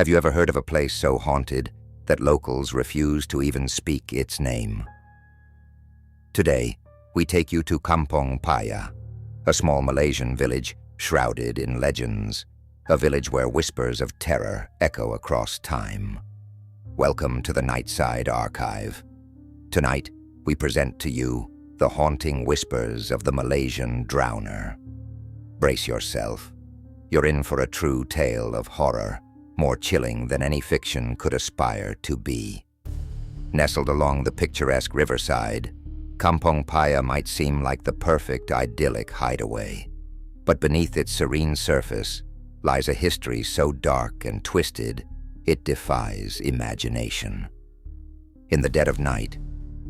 Have you ever heard of a place so haunted that locals refuse to even speak its name? Today, we take you to Kampong Paya, a small Malaysian village shrouded in legends, a village where whispers of terror echo across time. Welcome to the Nightside Archive. Tonight, we present to you the haunting whispers of the Malaysian drowner. Brace yourself. You're in for a true tale of horror, more chilling than any fiction could aspire to be. Nestled along the picturesque riverside, Kampong Paya might seem like the perfect idyllic hideaway. But beneath its serene surface lies a history so dark and twisted, it defies imagination. In the dead of night,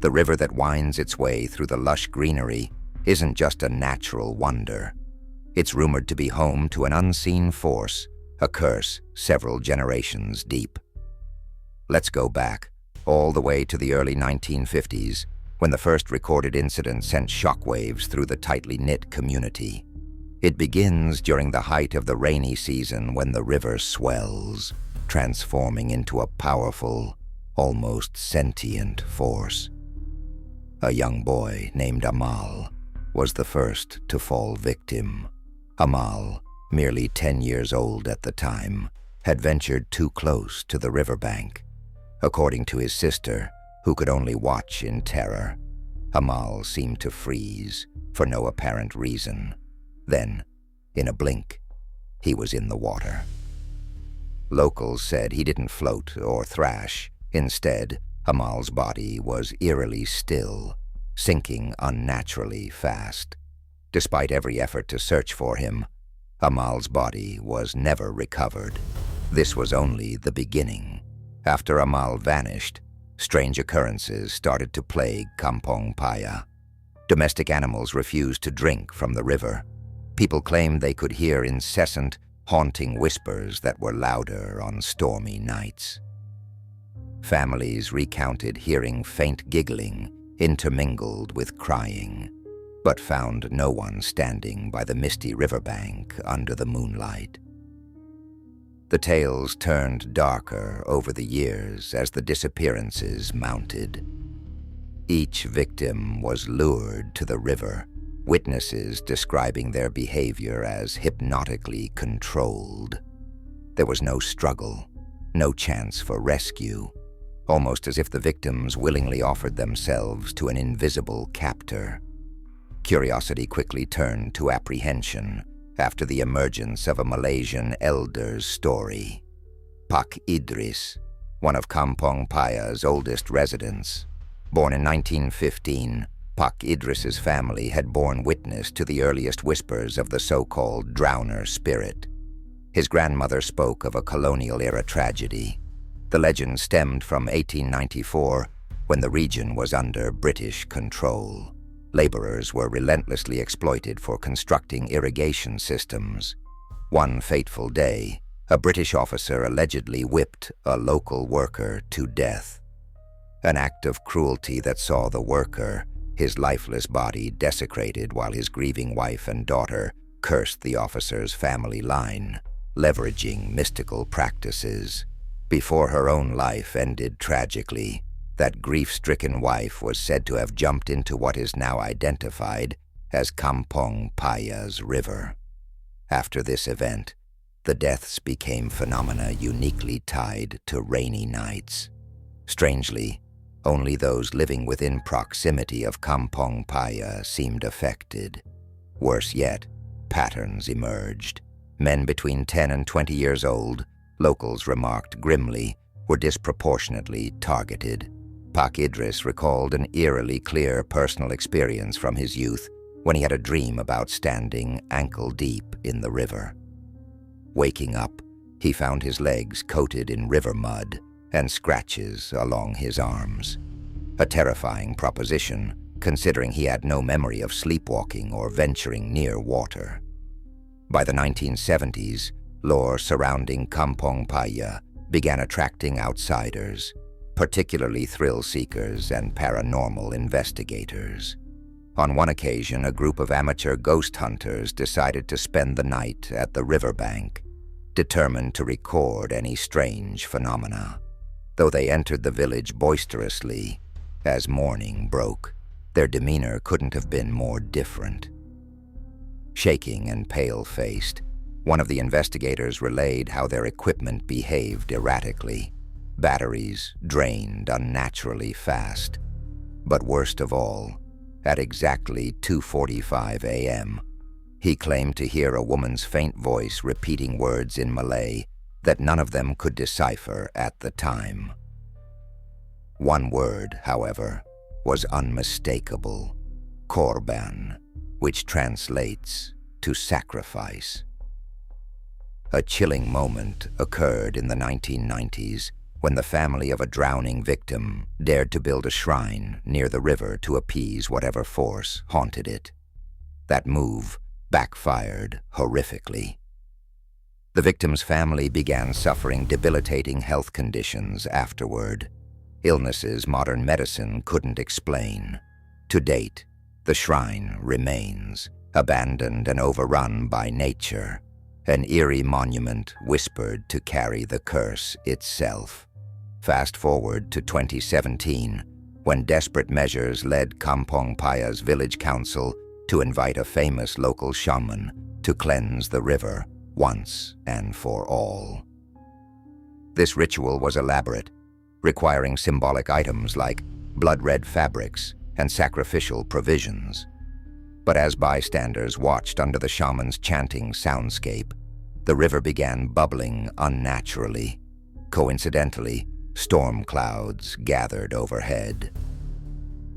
the river that winds its way through the lush greenery isn't just a natural wonder. It's rumored to be home to an unseen force, a curse several generations deep. Let's go back, all the way to the early 1950s, when the first recorded incident sent shockwaves through the tightly knit community. It begins during the height of the rainy season when the river swells, transforming into a powerful, almost sentient force. A young boy named Amal was the first to fall victim. Amal, merely 10 years old at the time, had ventured too close to the riverbank. According to his sister, who could only watch in terror, Amal seemed to freeze for no apparent reason. Then, in a blink, he was in the water. Locals said he didn't float or thrash. Instead, Amal's body was eerily still, sinking unnaturally fast. Despite every effort to search for him, Amal's body was never recovered. This was only the beginning. After Amal vanished, strange occurrences started to plague Kampong Paya. Domestic animals refused to drink from the river. People claimed they could hear incessant, haunting whispers that were louder on stormy nights. Families recounted hearing faint giggling intermingled with crying, but found no one standing by the misty riverbank under the moonlight. The tales turned darker over the years as the disappearances mounted. Each victim was lured to the river, witnesses describing their behavior as hypnotically controlled. There was no struggle, no chance for rescue, almost as if the victims willingly offered themselves to an invisible captor. Curiosity quickly turned to apprehension after the emergence of a Malaysian elder's story. Pak Idris, one of Kampong Paya's oldest residents. Born in 1915, Pak Idris's family had borne witness to the earliest whispers of the so-called drowner spirit. His grandmother spoke of a colonial-era tragedy. The legend stemmed from 1894, when the region was under British control. Laborers were relentlessly exploited for constructing irrigation systems. One fateful day, a British officer allegedly whipped a local worker to death. An act of cruelty that saw the worker, his lifeless body desecrated while his grieving wife and daughter cursed the officer's family line, leveraging mystical practices. Before her own life ended tragically, that grief-stricken wife was said to have jumped into what is now identified as Kampong Paya's river. After this event, the deaths became phenomena uniquely tied to rainy nights. Strangely, only those living within proximity of Kampong Paya seemed affected. Worse yet, patterns emerged. Men between 10 and 20 years old, locals remarked grimly, were disproportionately targeted. Pak Idris recalled an eerily clear personal experience from his youth when he had a dream about standing ankle-deep in the river. Waking up, he found his legs coated in river mud and scratches along his arms. A terrifying proposition, considering he had no memory of sleepwalking or venturing near water. By the 1970s, lore surrounding Kampong Paya began attracting outsiders, particularly thrill-seekers and paranormal investigators. On one occasion, a group of amateur ghost hunters decided to spend the night at the riverbank. determined to record any strange phenomena. Though they entered the village boisterously, as morning broke, their demeanor couldn't have been more different. Shaking and pale-faced, one of the investigators relayed how their equipment behaved erratically. Batteries drained unnaturally fast. But worst of all, at exactly 2:45 a.m., he claimed to hear a woman's faint voice repeating words in Malay that none of them could decipher at the time. One word, however, was unmistakable: korban, which translates to sacrifice. A chilling moment occurred in the 1990s when the family of a drowning victim dared to build a shrine near the river to appease whatever force haunted it. That move backfired horrifically. The victim's family began suffering debilitating health conditions afterward, illnesses modern medicine couldn't explain. To date, the shrine remains, abandoned and overrun by nature, an eerie monument whispered to carry the curse itself. Fast forward to 2017, when desperate measures led Kampong Paya's village council to invite a famous local shaman to cleanse the river once and for all. This ritual was elaborate, requiring symbolic items like blood-red fabrics and sacrificial provisions. But as bystanders watched under the shaman's chanting soundscape, the river began bubbling unnaturally. Coincidentally, storm clouds gathered overhead.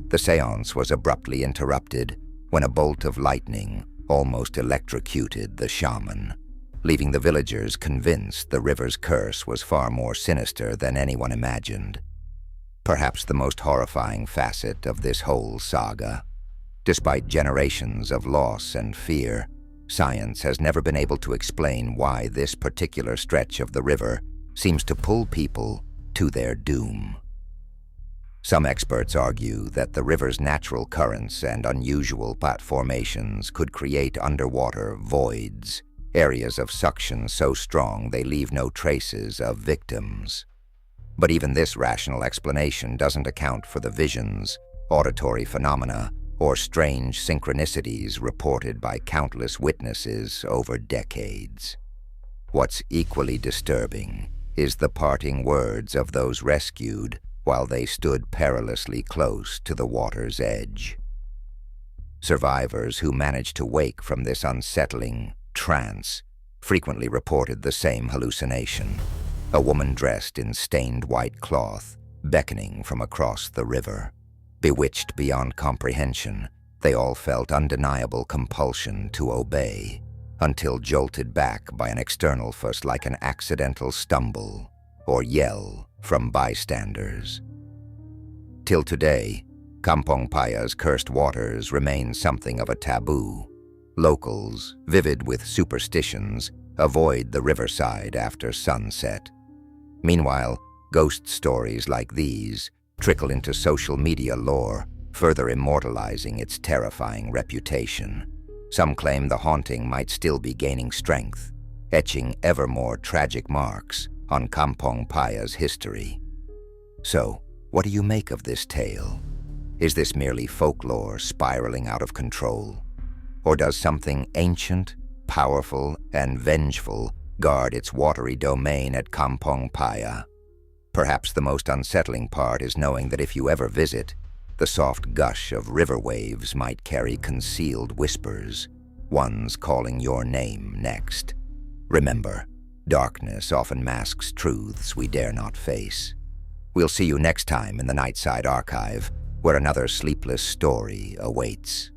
The seance was abruptly interrupted when a bolt of lightning almost electrocuted the shaman, leaving the villagers convinced the river's curse was far more sinister than anyone imagined. Perhaps the most horrifying facet of this whole saga. Despite generations of loss and fear, science has never been able to explain why this particular stretch of the river seems to pull people to their doom. Some experts argue that the river's natural currents and unusual platformations could create underwater voids, areas of suction so strong they leave no traces of victims. But even this rational explanation doesn't account for the visions, auditory phenomena, or strange synchronicities reported by countless witnesses over decades. What's equally disturbing is the parting words of those rescued while they stood perilously close to the water's edge. Survivors who managed to wake from this unsettling trance frequently reported the same hallucination: a woman dressed in stained white cloth, beckoning from across the river. Bewitched beyond comprehension, they all felt undeniable compulsion to obey, until jolted back by an external force like an accidental stumble or yell from bystanders. Till today, Kampong Paya's cursed waters remain something of a taboo. Locals, vivid with superstitions, avoid the riverside after sunset. Meanwhile, ghost stories like these trickle into social media lore, further immortalizing its terrifying reputation. Some claim the haunting might still be gaining strength, etching ever more tragic marks on Kampong Paya's history. So, what do you make of this tale? Is this merely folklore spiraling out of control? Or does something ancient, powerful, and vengeful guard its watery domain at Kampong Paya? Perhaps the most unsettling part is knowing that if you ever visit, the soft gush of river waves might carry concealed whispers, ones calling your name next. Remember, darkness often masks truths we dare not face. We'll see you next time in the Nightside Archive, where another sleepless story awaits.